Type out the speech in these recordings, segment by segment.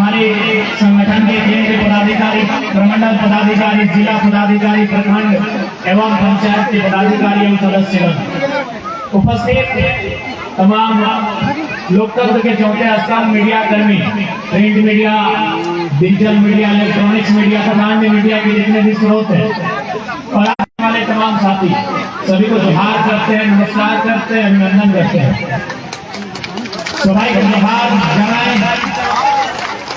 हमारे संगठन के केंद्रीय पदाधिकारी, प्रमंडल पदाधिकारी, जिला पदाधिकारी, प्रखंड एवं पंचायत के पदाधिकारी एवं सदस्य, उपस्थित तमाम लोकतंत्र के चौथे स्तंभ मीडिया कर्मी, print media, digital media, electronics media तथा अन्य मीडिया के जितने भी स्रोत हैं और आने वाले तमाम साथी, सभी को जोहार करते हैं, नमस्कार करते हैं, अभिनंदन करते हैं। सबाई का जोहार जनाएं,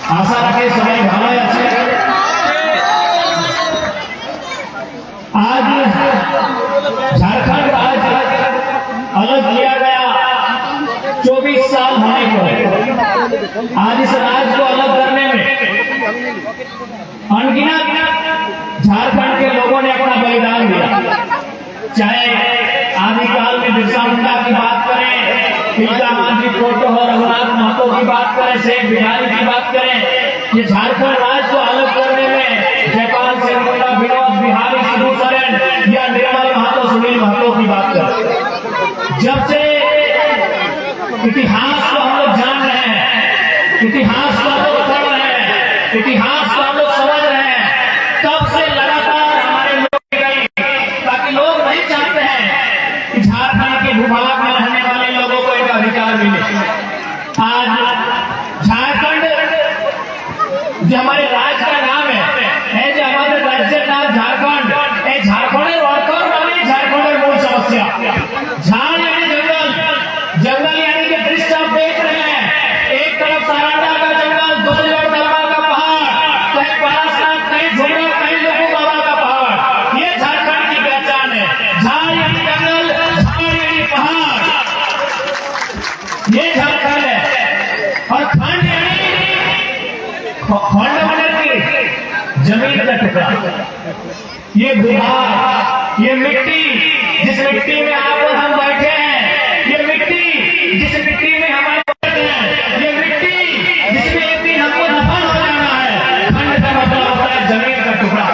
आशा रखें सबाई भालो अच्छे। आज झारखंड राज्य अलग किया गया 24 साल होने को। आज इस राज्य को अलग करने में अनगिनत झारखंड के लोगों ने अपना बलिदान दिया। चाहे आदिकाल में बिरसा मुंडा की बात करें, तिलका मांझी फोटो और रघुनाथ महतो की बात करें, शेख बिहारी की बात करें, ये झारखंड राज्य को अलग करने में जयपाल सिंह मुंडा, विनोद बिहारी, सिबू सोरेन या निर्मल महतो, सुनील महतो की बात करें। जब से इतिहास को हम लोग जान रहे हैं, इतिहास को हम लोग पढ़ रहे हैं, इतिहास को हम लोग समझ रहे हैं, तब से लगातार हमारे लोग गई, ताकि लोग नहीं चाहते हैं कि झारखंड के भूभाग में रहने वाले लोगों को एक अधिकार मिले। आज झारखंड जो हमारे राज्य का नाम है, जो हमारे राज्य का झारखंड, झारखंड और वाली झारखंड मूल समस्या, झाड़ यानी जंगल, जंगल यानी कि दृश्य आप देख रहे हैं, एक तरफ सारंडा का जंगल, दूसरी ओर दलमा का पहाड़, कहीं पारासनाथ, कहीं झुमरा, कहीं लोगों बाबा का पहाड़, ये झारखंड की पहचान है। झाड़ यानी जंगल, झाड़ यानी पहाड़, ये झारखंड है। और खंड यानी खंड की जमीन का टुकड़ा, ये भूभाग, ये मिट्टी, जिस मिट्टी में आप और हम बैठे हैं, ये मिट्टी जिस मिट्टी में हमारे बैठे हैं, ये मिट्टी जिसमें एक दिन हमको दफन हो जाना है। खंड का मतलब होता है जमीन का टुकड़ा,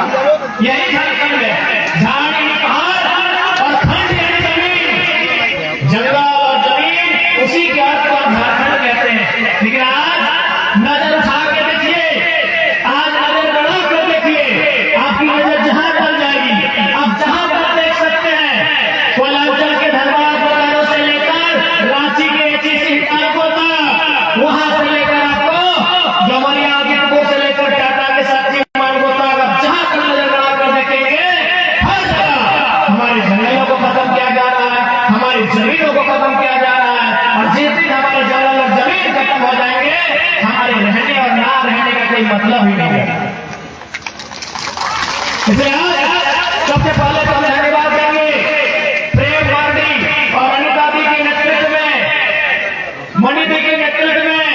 यही झारखंड है। झाड़ यानी पहाड़ और खंड यानी जमीन, जंगल और जमीन, उसी के अर्थ को झारखंड कहते हैं। लेकिन आज नजर उठा के देखिए, आज नजर बढ़ा कर देखिए, आपकी नजर जहां पर जाएगी, आप जहां पर देख सकते हैं, कोयलांचल के धनबाद बोकारो से लेकर रांची के एचईसी हिंडाल्को तक, वहां से लेकर आपको गमरिया आदिपुर से लेकर टाटा के साथी मार्गो तक, आप जहां पर नजर बढ़ा कर देखेंगे, हर जगह हमारे जंगलों को खत्म किया जा रहा है, हमारी जमीनों को खत्म किया जा रहा है। और जिस दिन हमारे जंगल और जमीन खत्म हो जाएंगे, हमारे रहने और ना रहने का कोई मतलब ही नहीं है। इसलिए सबसे पहले तो हम धन्यवाद देंगे प्रेम मार्डी और अनिता दी के नेतृत्व में, मणि दी के नेतृत्व में,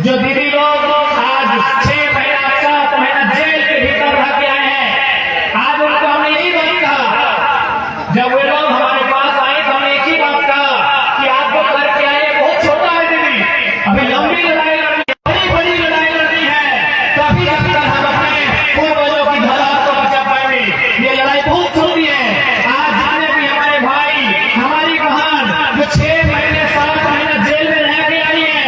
जो दीदी लोग आज 6 महीना 7 महीना जेल के भीतर रह के आए हैं। आज उनको हमने यही बात कहा, जब वे लोग हमारे पास आए तो हमने एक ही बात कहा कि आपको करके आए बहुत छोटा है दीदी, अभी लंबी लड़ाई लड़नी, बड़ी बड़ी लड़ाई लड़नी है, तभी जाकर हम अपने पूर्वजों की धरा को बचा पाएंगे। ये लड़ाई बहुत छोटी है। आज जितने भी हमारे भाई, हमारी बहन जो 6 महीने 7 महीना जेल में रह के आई है,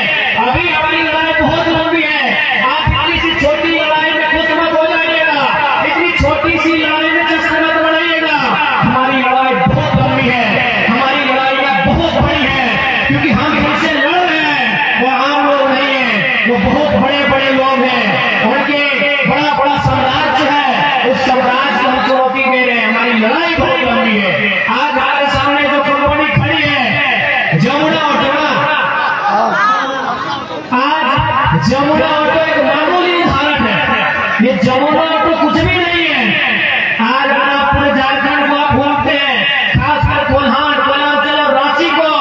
अभी हमारी लड़ाई बहुत लंबी है। आप इतनी सी छोटी लड़ाई में खुश मत हो जाइएगा, इतनी छोटी सी लड़ाई में जश्न मत बढ़ाइएगा। हमारी लड़ाई बहुत लंबी है, हमारी लड़ाई बहुत बड़ी है, क्योंकि हम जिनसे लड़ रहे हैं वो आम लोग नहीं है, वो बहुत बड़े बड़े लोग हैं, उनके बड़ा बड़ा साम्राज्य है, उस साम्राज्य को हम चुनौती दे रहे हैं। हमारी लड़ाई बहुत लंबी है। आज हमारे सामने जो कंपनी खड़ी है जमुना ऑटो, आज जमुना ऑटो एक मामूली उदाहरण है। ये जमुना ऑटो कुछ भी नहीं है। आज आप पूरे झारखंड को आप घूमते हैं, खासकर कोल्हान, कोयलांचल और रांची को,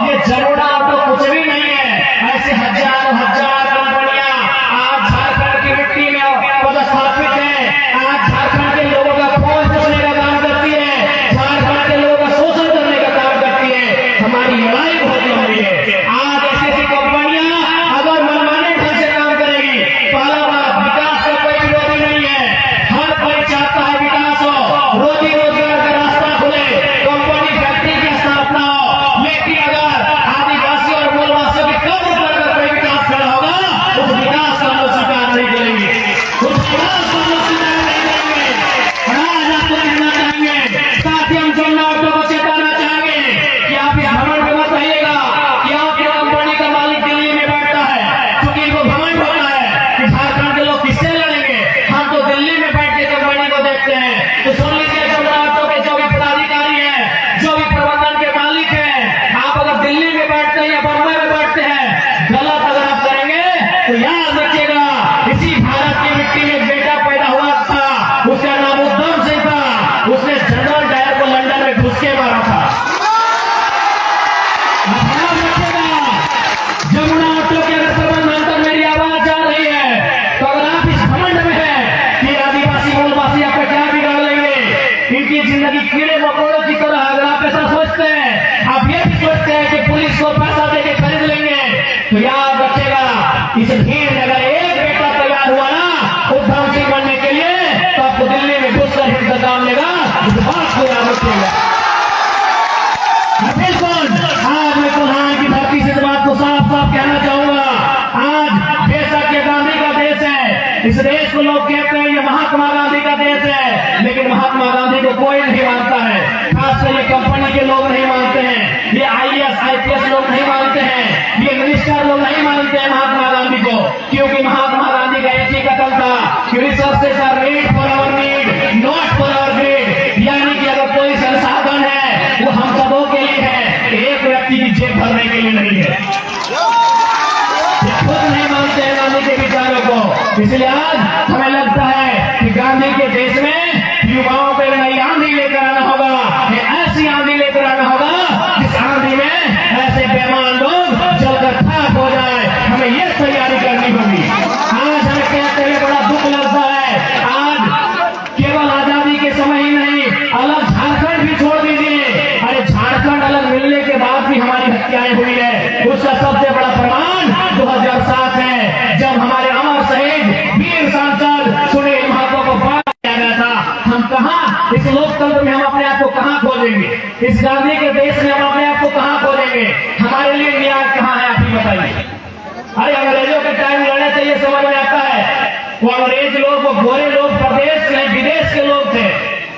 ये जमुना ऑटो कुछ भी नहीं है। ऐसे हजारों हजार कंपनियां आज झारखंड की मिट्टी में पदस्थापित है। आज झारखंड के लोगों का फोन चुसने का काम करती है, झारखंड के लोगों का शोषण करने का काम करती है। हमारी लड़ाई बहुत लंबी है। आज ऐसी कंपनियां अगर मनमाने ढंग से काम करेगी, पहला बात, विकास का कोई विरोधी नहीं है, हर कोई चाहता है तो याद रखिएगा, इसी भारत की मिट्टी में एक बेटा पैदा हुआ था, उसका नाम उद्धव सिंह था। उसने जनरल डायर को लंदन में घुस के मारा था। याद रखिएगा, जमुना ऑटो के अगर प्रबंधन तक मेरी आवाज आ रही है तो अगर आप इस घमंड में है कि आदिवासी मूलवासी आपका क्या बिगाड़ लेंगे, इनकी जिंदगी कीड़े मकोड़ों की तरह, अगर आप ऐसा सोचते हैं, आप ये भी सोचते हैं कि पुलिस को पैसा देके खरीद लेंगे, तो याद रखेगा, इस भीड़ में अगर एक बेटा तैयार हुआ ना उद्धव सिंह बनने के लिए, तो आपको दिल्ली में घुसकर इंतजाम लेगा। इस बात को याद रखिएगा। बिल्कुल, आज मैं कुल्हाड़ की धरती से इस बात को साफ साफ कहना चाहूंगा। आज बेशक ये गांधी का देश है, इस देश को लोग कहते हैं ये महात्मा गांधी का देश है, लेकिन महात्मा गांधी को कोई नहीं मानता है। खासकर ये कंपनी के लोग नहीं मानते हैं, ये IAS IPS लोग नहीं मानते हैं, ये मिनिस्टर लोग नहीं मानते हैं महात्मा गांधी को, क्योंकि महात्मा गांधी का एक ही कथन था, resources are made for our need, not for our greed. यानी कि अगर कोई संसाधन है वो हम सबों के लिए है, एक व्यक्ति की जेब भरने के लिए नहीं है। खुद नहीं मानते हैं गांधी के विचारों को। इसलिए आज हमें लगता है कि गांधी के देश में युवाओं पर नई आंधी लेकर आना होगा, ऐसी आंधी लेकर आना होगा जिस आंधी में ऐसे बेईमान लोग जलकर खाक हो जाए। हमें ये तैयारी करनी होगी। आज हमें कहते हुए बड़ा दुख लगता है, आज केवल आजादी के समय ही नहीं, अलग झारखंड भी छोड़ दीजिए, अरे झारखंड अलग मिलने के बाद भी हमारी हत्याएं हुई है। उसका सबसे बड़ा प्रमाण 2007 है, जब हमारे अमर शहीद वीर सांसद सुनील महतो को फांसी दिया गया था। हम कहां, इस लोकतंत्र में हम अपने आप को कहां खोजेंगे? इस गांधी के देश में हम अपने आप को कहां खोजेंगे? हमारे लिए न्याय कहां है, आप ही बताइए। अरे अंग्रेजों के टाइम लड़ने से ये समझ में आता है, वो अंग्रेज लोग, वो गोरे लोग प्रदेश के विदेश के लोग थे,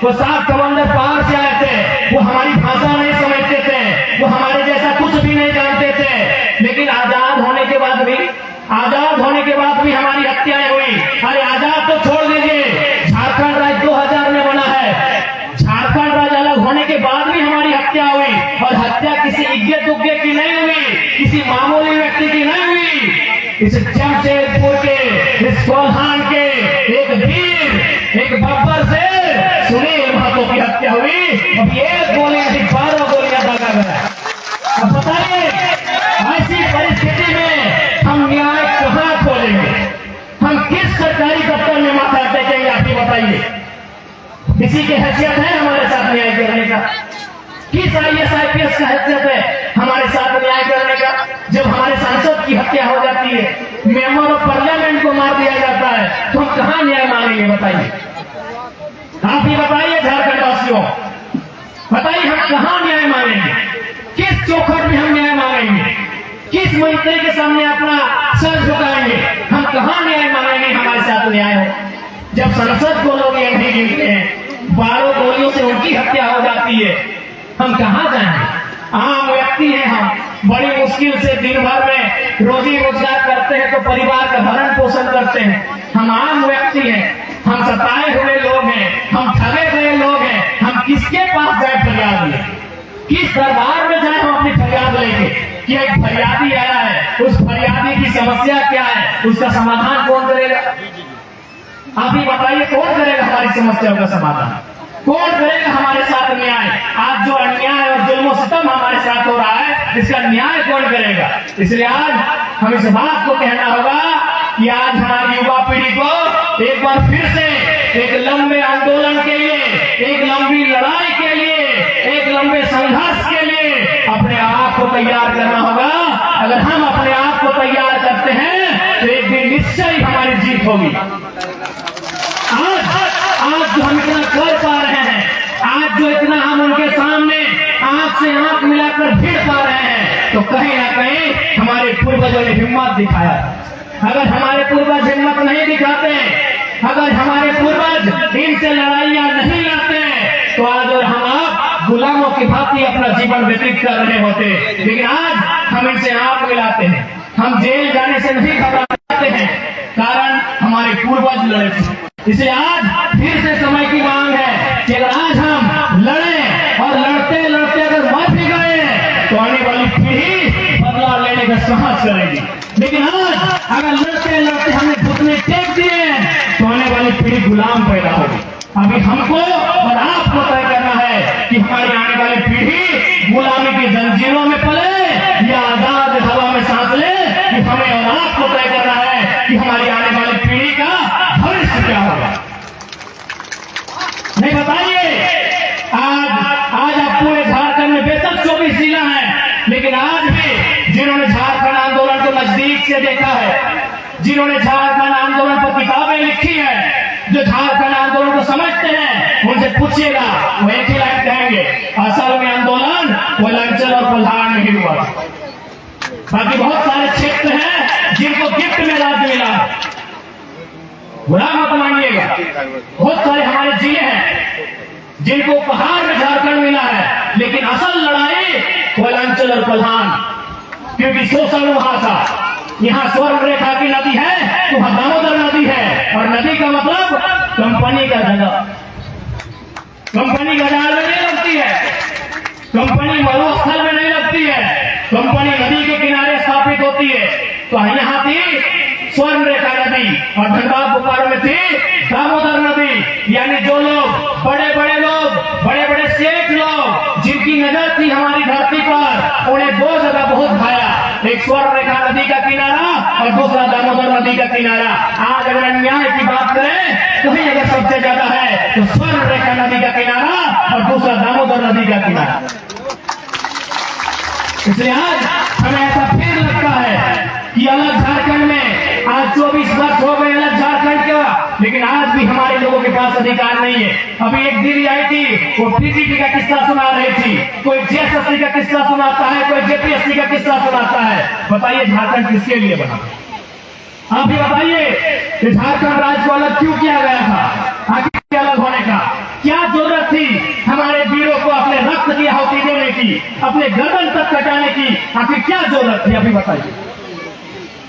वो 7 समंदर पार से आए थे, वो हमारी भाषा नहीं समझते थे, वो हमारे जैसा कुछ भी नहीं जानते थे, लेकिन आजाद होने के बाद भी हमारी हत्याएं हुई। अरे आजाद तो छोड़ दीजिए, झारखंड राज्य 2000 में बना है, झारखंड राज्य अलग होने के बाद भी हमारी हत्या हुई, और हत्या किसी इज्ञ तुज्ञ की नहीं हुई, किसी मामूली व्यक्ति की नहीं हुई। इस जमशेदपुर के, इस कोल्हान के एक वीर, एक बब्बर से सुनील महतो की हत्या हुई। अब एक गोली नहीं, 12 गोलियां दागा गया। अब बताइए, ऐसी परिस्थिति में हम न्याय कहां खोलेंगे? हम किस सरकारी दफ्तर में माथा टेकेंगे, आप ही बताइए। किसी की हैसियत है हमारे साथ न्याय करने का? किस IAS IPS का हैसियत है हमारे साथ न्याय करने का? जब हमारे सांसद की हत्या हो जाती है, मेंबर ऑफ पार्लियामेंट को मार दिया जाता है, तो हम कहां न्याय मांगेंगे? बताइए, आप ही बताइए झारखंड वासियों, बताइए हम कहां न्याय मांगेंगे? किस चौखट में हम न्याय मांगेंगे? किस मंत्री के सामने अपना सर झुकाएंगे? हम कहां न्याय मांगेंगे? हमारे साथ न्याय हो जब संसद को लोग ये नहीं गिनते हैं, 12 गोलियों से उनकी हत्या हो जाती है, हम कहां जाएंगे? आम व्यक्ति हैं हम, बड़ी मुश्किल से दिन भर में रोजी रोजगार करते हैं, तो परिवार का भरण पोषण करते हैं। हम आम व्यक्ति हैं, हम सताए हुए लोग हैं, हम ठगे गए लोग हैं। हम किसके पास जाए फरियाद ले? किस दरबार में जाए हम अपनी फरियाद लेके कि एक फरियादी आया है, उस फरियादी की समस्या क्या है, उसका समाधान कौन करेगा? आप ही बताइए, कौन करेगा हमारी समस्याओं का समाधान? कौन करेगा हमारे साथ न्याय? आज जो अन्याय और जुल्म सितम हमारे साथ हो रहा है, इसका न्याय कौन करेगा? इसलिए आज हम इस बात को कहना होगा कि आज हमारी युवा पीढ़ी को एक बार फिर से एक लंबे आंदोलन के लिए, एक लंबी लड़ाई के लिए, एक लंबे संघर्ष के लिए अपने आप को तैयार करना होगा। अगर हम अपने आप को तैयार करते हैं तो एक दिन निश्चय हमारी जीत होगी। आज जो हम इतना कर पा रहे हैं, आज जो इतना हम उनके सामने आंख से आंख मिलाकर भिड़ पा रहे हैं, तो कहीं ना कहीं हमारे पूर्वजों ने हिम्मत दिखाया। अगर हमारे पूर्वज हिम्मत नहीं दिखाते, अगर हमारे पूर्वज इनसे लड़ाइयां नहीं लड़ते, तो आज और हम आप गुलामों की भांति अपना जीवन व्यतीत कर रहे होते। लेकिन आज हम इनसे आंख मिलाते हैं, हम जेल जाने से नहीं घबराते हैं, कारण हमारे पूर्वज लड़े थे। इसलिए आज फिर से समय की मांग है कि अगर आज हम लड़े और लड़ते लड़ते अगर मर भी गए, तो आने वाली पीढ़ी बदला लेने का साहस करेगी। लेकिन आज अगर लड़ते लड़ते हमने घुटने टेक दिए तो आने वाली पीढ़ी गुलाम पैदा होगी। अभी हमको और आपको तय करना है कि हमारी आने वाली पीढ़ी गुलामी की जंजीरों में पले या आजाद हवा में सांस ले। कि हमें और आपको तय करना है कि हमारी आने वाली पीढ़ी का भविष्य क्या होगा। नहीं बताइए, आज आप पूरे झारखंड में बेशक 24 जिला है, लेकिन आज भी जिन्होंने झारखंड आंदोलन को नजदीक से देखा है, जिन्होंने झारखंड आंदोलन पर किताबें लिखी है, जो झारखंड आंदोलन को समझते हैं, उनसे पूछिएगा, वो एक ही लाइन कहेंगे, असल में आंदोलन वलांचल और कोल्हान में ही हुआ। बाकी बहुत सारे क्षेत्र हैं जिनको गिफ्ट में राज्य मिला है, बुरा मत मानिएगा। बहुत सारे हमारे जिले हैं जिनको उपहार में झारखंड मिला है, लेकिन असल लड़ाई कोयलांचल और कोल्हान, क्योंकि शोषण वहां था। यहाँ स्वर्ण रेखा की नदी है तो वहां दामोदर नदी है, और नदी का मतलब कंपनी का जगह, कंपनी गजाल में नहीं लगती है, कंपनी मरुस्थल में नहीं लगती है, कंपनी नदी के किनारे स्थापित होती है। तो यहाँ थी स्वर्ण रेखा नदी और धनबाद बोकारो में थी दामोदर नदी। यानी जो लोग बड़े बड़े सेठ लोग जिनकी नजर थी हमारी धरती पर, उन्हें दो जगह बहुत भाया, एक स्वर्ण रेखा नदी का किनारा और दूसरा दामोदर नदी का किनारा। आज अगर अन्याय की बात करें तो ही अगर सबसे ज्यादा है तो स्वर्ण रेखा नदी का किनारा और दूसरा दामोदर नदी का किनारा। इसलिए आज हमें ऐसा फिर लगता है कि अलग झारखंड में आज 24 वर्ष हो गए अलग झारखंड का, लेकिन आज भी हमारे लोगों के पास अधिकार नहीं है। अभी एक दीदी आई थी, वो पीजीटी का किस्सा सुना रही थी, कोई जेएसएससी का किस्सा सुनाता है, कोई जेपीएससी का किस्सा सुनाता है। बताइए झारखंड किसके लिए बना? आप भी बताइए कि झारखंड राज्य को अलग क्यों किया गया था? आखिर अलग होने का क्या जरूरत थी? हमारे वीरों को अपने रक्त की आहुति देने की, अपने गर्दन तक कटाने की आखिर क्या जरूरत थी? अभी बताइए,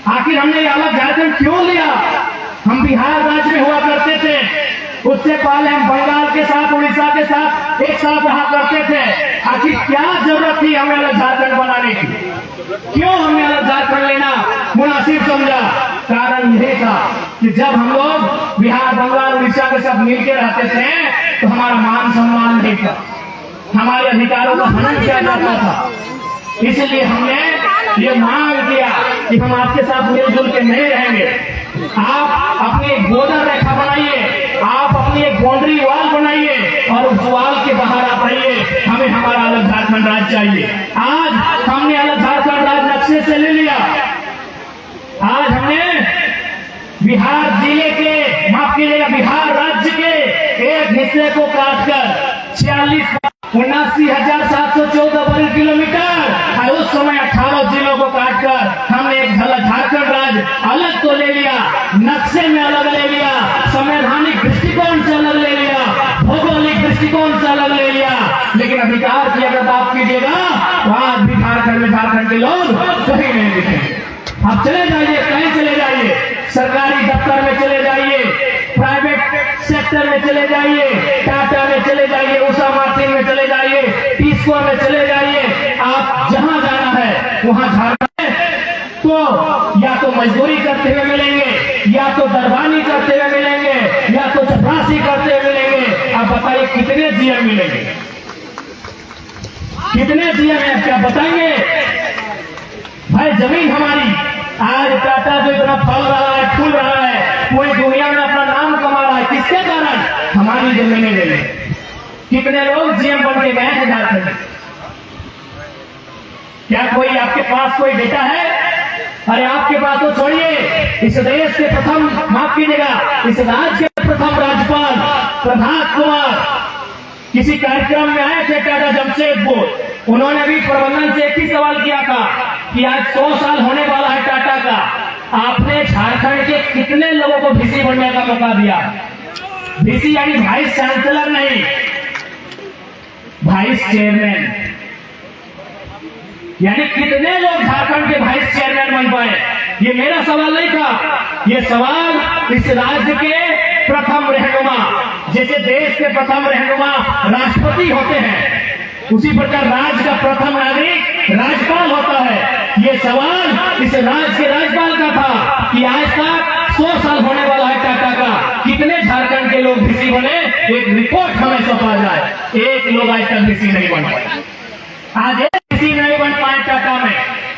आखिर हमने अलग झारखंड क्यों लिया? हम बिहार राज्य में हुआ करते थे, उससे पहले हम बंगाल के साथ, उड़ीसा के साथ एक साथ रहा करते थे। आखिर क्या जरूरत थी हमें अलग झारखंड बनाने की? क्यों हमने अलग झारखंड लेना मुनासिब समझा? कारण यही था कि जब हम लोग बिहार, बंगाल, उड़ीसा के साथ मिलकर रहते थे तो हमारा मान सम्मान नहीं था, हमारे अधिकारों का हनन किया जाता था। इसलिए हमने ये मांग किया कि हम आपके साथ मिलजुल के नहीं रहेंगे। आप अपनी एक बॉर्डर रेखा बनाइए, आप अपनी एक बाउंड्री वॉल बनाइए और उस वॉल के बाहर आप आइए। हमें हमारा अलग झारखंड राज्य चाहिए। आज हमने अलग झारखंड राज्य नक्शे से ले लिया। आज हमने बिहार जिले के, माफ कीजिएगा, बिहार राज्य के एक हिस्से को काटकर 79,714 वर्ग किलोमीटर और उस समय 18 जिलों को काटकर हमने एक झारखंड राज्य अलग तो ले लिया, नक्शे में अलग ले लिया, संवैधानिक दृष्टिकोण से अलग ले लिया, भौगोलिक दृष्टिकोण से अलग ले लिया, लेकिन अधिकार की अगर बात कीजिएगा तो आज भी झारखंड में झारखंड के लोग कहीं नहीं दिखेंगे। आप चले जाइए, कहीं चले जाइए, सरकारी दफ्तर में चले जाइए, प्राइवेट सेक्टर में चले जाइए, टाटा में चले जाइए, उषा मार्टिन में चले जाइए, टिस्को में चले जाइए, आप जहां जाना है वहां झारखंड तो या तो मजदूरी करते हुए मिलेंगे, या तो दरबानी करते हुए मिलेंगे, या तो चपरासी करते हुए मिलेंगे। आप बताइए कितने जीएम मिलेंगे? कितने जीएम है? क्या बताएंगे? भाई जमीन हमारी, आज टाटा जो इतना फल रहा है, फूल रहा है, पूरी दुनिया में अपना नाम कमा रहा है, किसके कारण? हमारी जमीनें ले लें। कितने लोग जीएम बन के गए हैं झारखंड में? क्या कोई आपके पास कोई बेटा है? अरे आपके पास तो छोड़िए, इस देश के प्रथम, माफ कीजिएगा, इस राज्य के प्रथम राज्यपाल प्रभात कुमार किसी कार्यक्रम में आए थे टाटा जमशेदपुर, उन्होंने भी प्रबंधन से एक ही सवाल किया था कि आज 100 साल होने वाला है टाटा का, आपने झारखंड के कितने लोगों को वीसी बनने का मौका दिया? वीसी यानी वाइस चांसलर नहीं, वाइस चेयरमैन, यानी कितने लोग झारखंड के वाइस चेयरमैन बन पाए? ये मेरा सवाल नहीं था, ये सवाल इस राज्य के प्रथम रहनुमा, जैसे देश के प्रथम रहनुमा राष्ट्रपति होते हैं, उसी प्रकार राज्य का प्रथम नागरिक राज्यपाल होता है। ये सवाल इस राज्य के राज्यपाल का था कि आज तक 100 साल होने वाला है टाटा का, कितने झारखंड के लोग डीसी बने, एक रिपोर्ट हमें सौंपा जाए। एक लोग आज तक डीसी नहीं बन पाए, आज एक डीसी नहीं बन पाए टाटा में।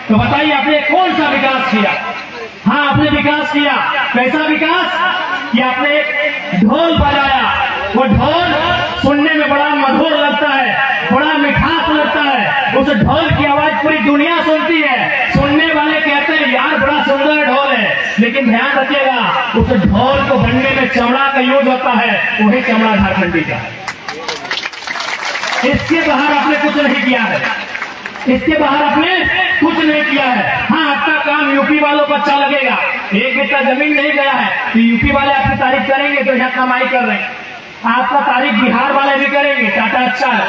तो बताइए आपने कौन सा विकास किया? हाँ, आपने विकास किया। कैसा विकास कि आपने एक ढोल बजाया, वो ढोल सुनने में बड़ा मधुर लगता है, बड़ा मिठास लगता है। उस ढोल की आवाज पूरी दुनिया सुनती है, सुनने वाले कहते हैं यार बड़ा सुंदर ढोल है। लेकिन ध्यान रखिएगा, उस ढोल को बनने में चमड़ा का यूज होता है, वही चमड़ा झारखंडी का। इसके बाहर आपने कुछ नहीं किया है, इसके बाहर आपने कुछ नहीं किया है। हाँ, आपका काम यूपी वालों को अच्छा लगेगा, एक बित्ता जमीन नहीं गया है तो यूपी वाले आपकी तारीफ करेंगे तो यहाँ कमाई कर रहे हैं। आपका तारीफ बिहार वाले भी करेंगे, टाटा अच्छा है,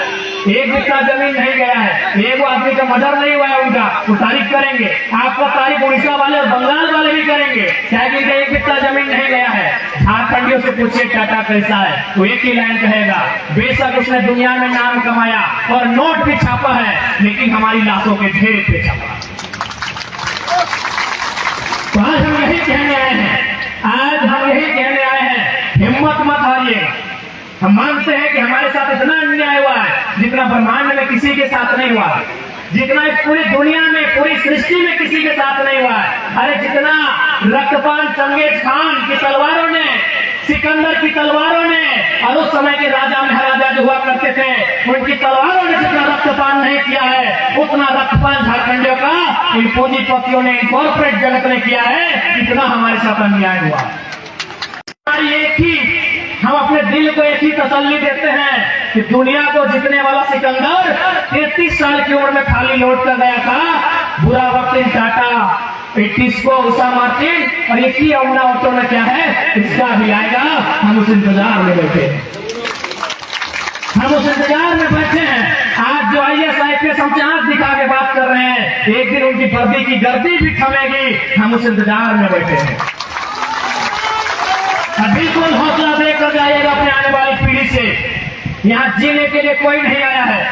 एक बित्ता जमीन नहीं गया है, एक आदमी का मर्डर नहीं हुआ है उनका, वो तारीफ करेंगे। आपका तारीफ उड़ीसा वाले और बंगाल वाले भी करेंगे, क्या कि एक बित्ता जमीन नहीं गया है। झारखंडियों से पूछिए टाटा कैसा है, वो एक ही लाइन कहेगा, बेशक उसने दुनिया में नाम कमाया और नोट भी छापा है, लेकिन हमारी लाशों के ढेर पे छापा। तो आज हम यही कहने आए हैं, आज हम यही कहने आए हैं, हिम्मत मत हारिएगा। हम मानते हैं कि हमारे साथ इतना अन्याय हुआ है जितना ब्रह्मांड में किसी के साथ नहीं हुआ, जितना इस पूरी दुनिया में, पूरी सृष्टि में किसी के साथ नहीं हुआ है। अरे जितना रक्तपान चंगेज खान की तलवारों ने, सिकंदर की तलवारों ने, और उस समय के राजा महाराजा जो हुआ करते थे, उनकी तलवारों ने जितना रक्तपान नहीं किया है, उतना रक्तपान झारखंडियों का इन पूंजीपतियों ने, इन कॉर्पोरेट जगत ने किया है। इतना हमारे साथ अन्याय हुआ। हमारी एक ही, हम अपने दिल को एक ही तसल्ली देते हैं कि दुनिया को जीतने वाला सिकंदर 33 साल की उम्र में खाली लौट कर गया था। बुरा वक्त इन टाटा, टिस्को, उषा मार्टिन और एक ही अवना ऑटो में क्या है, इसका भी आएगा। हम उस इंतजार में बैठे हैं, हम उस इंतजार में बैठे हैं। आज जो IAS IPS हमसे आंख दिखा के बात कर रहे हैं, एक दिन उनकी वर्दी की गर्दी भी थमेगी। हम उस इंतजार में बैठे हैं। बिल्कुल हौसला देकर जाइएगा अपने आने वाली पीढ़ी से। यहाँ जीने के लिए कोई नहीं आया है,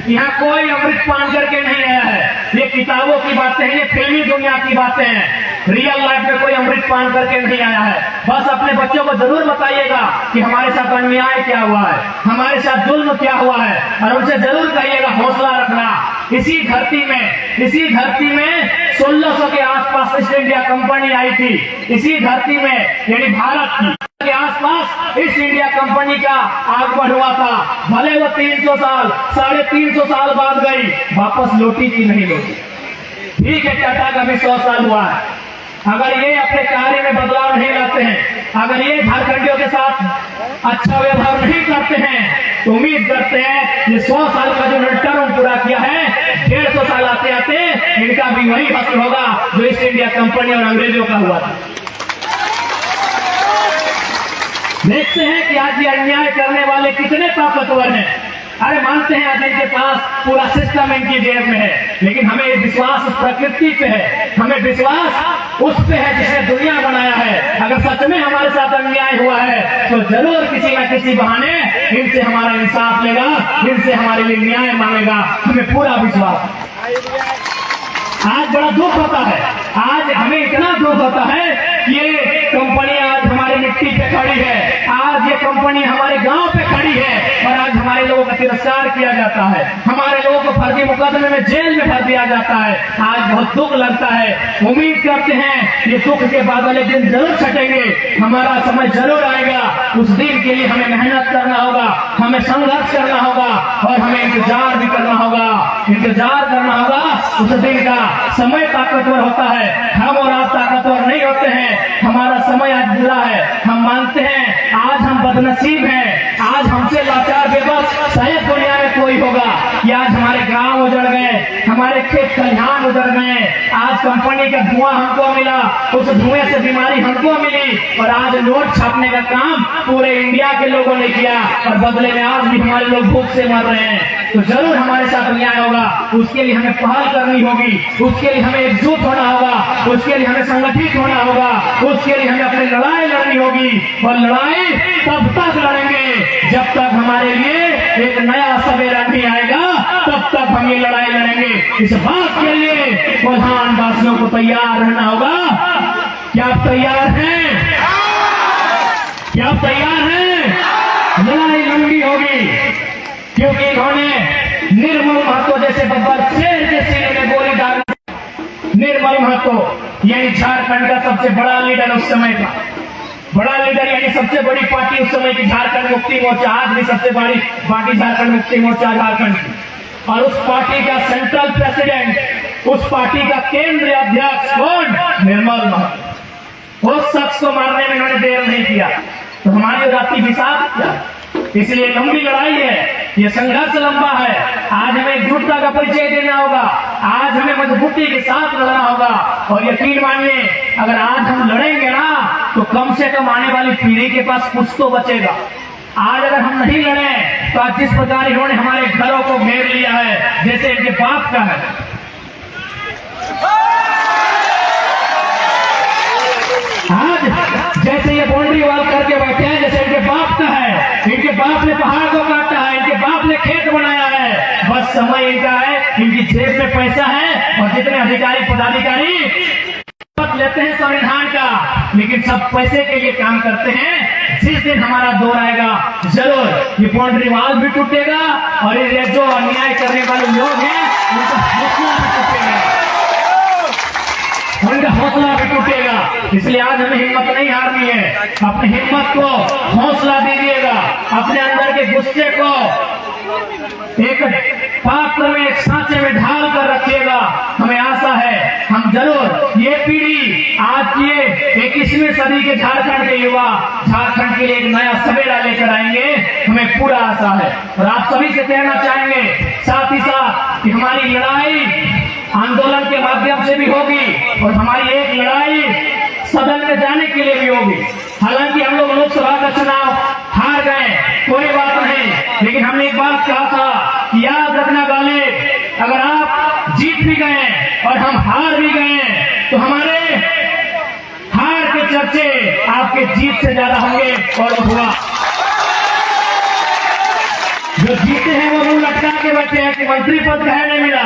यहाँ कोई अमृत पान करके नहीं आया है। ये किताबों की बातें हैं, ये फिल्मी दुनिया की बातें हैं। रियल लाइफ में कोई अमृत पान करके नहीं आया है। बस अपने बच्चों को जरूर बताइएगा कि हमारे साथ अन्याय क्या हुआ है, हमारे साथ जुल्म क्या हुआ है, और उनसे जरूर कहिएगा हौसला रखना। इसी धरती में 1600 के आसपास ईस्ट इंडिया कंपनी आई थी। इसी धरती में, यानी भारत की के आसपास ईस्ट इंडिया कंपनी का आगमन हुआ था। भले वो 300 साल, 350 साल बाद गई, वापस लौटी की नहीं लौटी। ठीक है, टाटा का भी 100 साल हुआ है। अगर ये अपने कार्य में बदलाव नहीं लाते हैं, अगर ये झारखंडियों के साथ अच्छा व्यवहार नहीं करते हैं, तो उम्मीद करते हैं ये 100 साल का जो टर्म पूरा किया है, 150 साल आते आते इनका भी वही हासिल होगा जो ईस्ट इंडिया कंपनी और अंग्रेजों का हुआ था। देखते हैं कि आज ये अन्याय करने वाले कितने ताकतवर हैं। अरे मानते हैं आज इनके पास पूरा सिस्टम इनकी जेब में है, लेकिन हमें विश्वास प्रकृति पे है, हमें विश्वास उस पे है जिसने दुनिया बनाया है। अगर सच में हमारे साथ अन्याय हुआ है तो जरूर किसी न किसी बहाने इनसे हमारा इंसाफ लेगा, इनसे हमारे लिए न्याय मांगेगा, हमें पूरा विश्वास। आज बड़ा दुख होता है, आज हमें इतना दुख होता है कि ये कंपनी आज हमारी मिट्टी पे खड़ी है, आज ये कंपनी हमारे गांव पे खड़ी है, और आज हमारे लोगों का तिरस्कार किया जाता है, हमारे लोगों को फर्जी मुकदमे में जेल में भर दिया जाता है। आज बहुत दुख लगता है। उम्मीद करते हैं ये दुख के बादल एक दिन जरूर छटेंगे, हमारा समय जरूर आएगा। उस दिन के लिए हमें मेहनत करना होगा, हमें संघर्ष करना होगा, और हमें इंतजार भी करना होगा, इंतजार करना होगा उस दिन का। समय ताकतवर होता है, हम और आप ताकतवर नहीं होते हैं। हमारा समय आज बुरा है, हम मानते हैं आज हम बदनसीब हैं, आज हमसे लाचार बेबस शायद दुनिया में कोई होगा कि आज हमारे गांव उजड़ गए, हमारे खेत खलिहान उजड़ गए, आज कंपनी का धुआं हमको मिला, उस धुएं से बीमारी हमको मिली, और आज नोट छापने का काम पूरे इंडिया के लोगों ने किया, और बदले में आज भी हमारे लोग भूख से मर रहे हैं। तो जरूर हमारे साथ अन्याय होगा, उसके लिए हमें पहल करनी होगी, उसके लिए हमें एकजुट होना होगा, उसके लिए हमें संगठित होना होगा। उस उसके लिए हमें अपनी लड़ाई लड़नी होगी, और लड़ाई तब तक लड़ेंगे जब तक हमारे लिए एक नया सवेरा नहीं आएगा, तब तक हम ये लड़ाई लड़ेंगे। इस बात के लिए प्रधान वासियों को तैयार रहना होगा। क्या आप तैयार हैं? क्या आप तैयार हैं? लड़ाई लंबी होगी, क्योंकि इन्होंने निर्मल महतो जैसे बब्बर शेर के सीने में गोली डाल। निर्मल महतो यानी झारखंड का सबसे बड़ा लीडर उस समय का, बड़ा लीडर यानी सबसे बड़ी पार्टी उस समय की झारखंड मुक्ति मोर्चा, आज भी सबसे बड़ी पार्टी झारखंड मुक्ति मोर्चा झारखंड की, और उस पार्टी का सेंट्रल प्रेसिडेंट, उस पार्टी का केंद्रीय अध्यक्ष कौन? निर्मल महतो। उस शख्स को मारने में इन्होंने देर नहीं किया, तो हमारी रात्रि हिसाब किया। इसलिए लंबी लड़ाई है, ये संघर्ष लंबा है। आज हमें एकजुटता का परिचय देना होगा, आज हमें मजबूती के साथ लड़ना होगा, और यकीन मानिए अगर आज हम लड़ेंगे ना तो कम से कम आने वाली पीढ़ी के पास कुछ तो बचेगा। आज अगर हम नहीं लड़े तो आज जिस प्रकार इन्होंने हमारे घरों को घेर लिया है जैसे इनके बाप का है, आज जैसे ये बाउंड्री वॉल करके बैठे हैं जैसे इनके बाप का है, इनके बाप ने पहाड़ को काटा है, इनके बाप ने खेत बनाया है, बस समय इनका है, इनकी जेब में पैसा है, और जितने अधिकारी पदाधिकारी लेते हैं संविधान का, लेकिन सब पैसे के लिए काम करते हैं। जिस दिन हमारा दौर आएगा जरूर ये बाउंड्री वॉल भी टूटेगा, और ये जो अन्याय करने वाले लोग हैं उनका हौसला भी टूटेगा, उनका हौसला भी टूटेगा। इसलिए आज हमें हिम्मत नहीं हारनी है, अपनी हिम्मत को हौसला दीजिएगा, अपने अंदर के गुस्से को एक पात्र में, एक सांचे में ढाल कर रखिएगा। हमें आशा है हम जरूर ये पीढ़ी, आज ये 21वीं सदी के झारखंड के युवा झारखंड के लिए एक नया सवेरा लेकर आएंगे, हमें पूरा आशा है। और आप सभी से कहना चाहेंगे साथ ही साथ कि हमारी लड़ाई आंदोलन के माध्यम से भी होगी, और हमारी एक लड़ाई सदन में जाने के लिए भी होगी। हालांकि हम लोग लोकसभा का चुनाव हार गए, कोई बात नहीं, लेकिन हमने एक बात कहा था कि याद रखना गालिब, अगर आप जीत भी गए और हम हार भी गए तो हमारे हार के चर्चे आपके जीत से ज्यादा होंगे। और हुआ जो जीते हैं वो मुंह लटका के बैठे हैं कि मंत्री पद कहे नहीं मिला,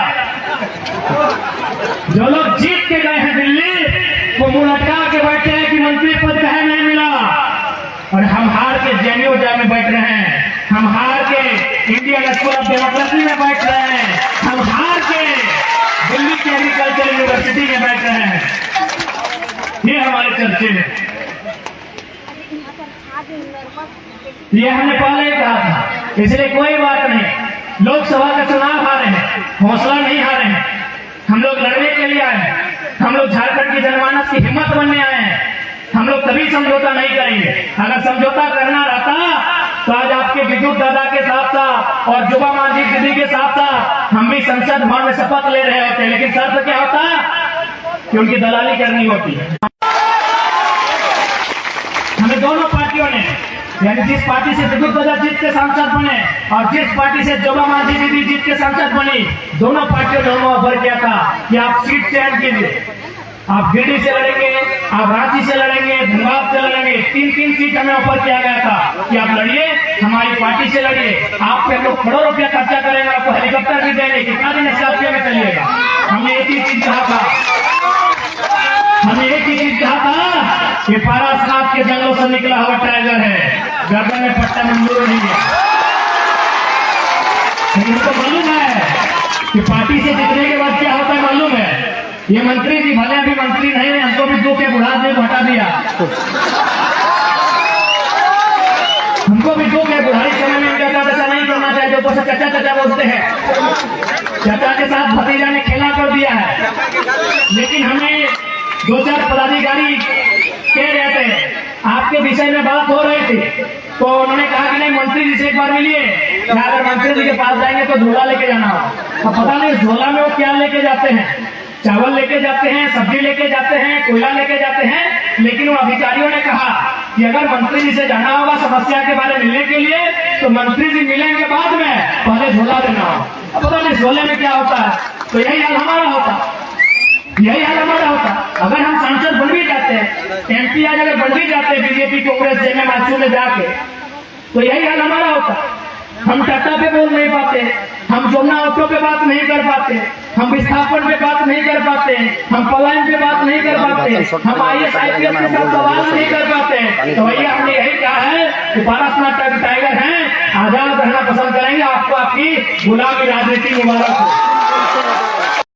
जो लोग जीत के गए हैं दिल्ली वो मुंह लटका के बैठे हैं कि मंत्री पद कहे नहीं मिला, और हम हार के जेएनयू में बैठ रहे हैं, हम हार के इंडियन स्कूल ऑफ डेमोक्रेसी में बैठ रहे हैं, हम हार के दिल्ली की एग्रीकल्चर यूनिवर्सिटी में बैठ रहे हैं। ये हमारे चर्चे हैं, ये हमने पहले ही कहा था। इसलिए कोई बात नहीं, लोकसभा का चुनाव हारे हैं, हौसला नहीं हारे हैं, हम लोग लड़ने के लिए आए हैं, हम लोग झारखंड की जनमानस की हिम्मत बनने आए हैं, हम लोग कभी समझौता नहीं करेंगे। अगर समझौता करना रहता तो आज आपके विद्युत दादा के साथ साथ और जुबा मांझी दीदी के साथ साथ हम भी संसद भवन में शपथ ले रहे होते, लेकिन शर्त क्या होता कि उनकी दलाली करनी होती है। हमें दोनों पार्टियों ने, यानी जिस पार्टी से विद्युत दादा जीत के सांसद बने और जिस पार्टी से जुबा मांझी दीदी जीत के सांसद बनी, दोनों पार्टियों ने हमें ऑफर किया था कि आप सीट चयन कीजिए, आप गिरिडीह से लड़ेंगे, आप रांची से लड़ेंगे, धनबाद से लड़ेंगे, 3-3 सीट हमें ऑफर किया गया था कि आप लड़िए, हमारी पार्टी से लड़िए, आप पे हम लोग करोड़ों रुपया खर्चा करेंगे, आपको हेलीकॉप्टर भी देंगे, कितना दिन स्कॉर्पियो में चलिएगा। हमने एक ही चीज कहा था, हमने एक ही चीज कहा था कि पारासात के जंगलों से निकला हुआ टाइगर है, गर्दन में पट्टा मंजूर नहीं है। उनको मालूम है कि पार्टी से जीतने के बाद क्या होता है, मालूम है। ये मंत्री जी भले अभी मंत्री नहीं है, हमको भी दो के बुढ़ापे में हटा दिया, हमको भी दो के बुढ़ाई समय में चाचा नहीं करना चाहिए, जो ऊपर से चाचा चाचा बोलते हैं, चाचा के साथ भतीजा ने खेला कर दिया है। लेकिन हमें 2-4 पदाधिकारी कह रहे थे, आपके विषय में बात हो रही थी, तो उन्होंने कहा कि नहीं मंत्री जी से एक बार मिलिए, अगर मंत्री जी के पास जाएंगे तो झोला लेके जाना हो। अब पता नहीं झोला में वो क्या लेके जाते हैं, चावल लेके जाते हैं, सब्जी लेके जाते हैं, कोयला लेके जाते हैं, लेकिन वो अधिकारियों ने कहा कि अगर मंत्री जी से जाना होगा समस्या के बारे में मिलने के लिए तो मंत्री जी मिलेंगे बाद में, पहले झोला देना हो। अब पता नहीं झोले में क्या होता है, तो यही हाल हमारा होता, यही हाल हमारा होता। अगर हम सांसद बन भी जाते जाते हैं, एमपी आज अगर बन भी जाते हैं बीजेपी कांग्रेस जेएमएम आजसू में जाके, तो यही हाल हमारा होता। हम टाटा पे बोल नहीं पाते, हम जोमना ऑटो पे बात नहीं कर पाते, हम विस्थापन पे बात नहीं कर पाते, हम पलायन पे बात नहीं कर पाते, हम IAS IPS के साथ सवाल नहीं कर पाते। तो भैया हमने यही कहा है कि पारसनाथ टाइगर हैं, आजाद रहना पसंद करेंगे। आपको आपकी गुलामी राजनीति मुबारक हो।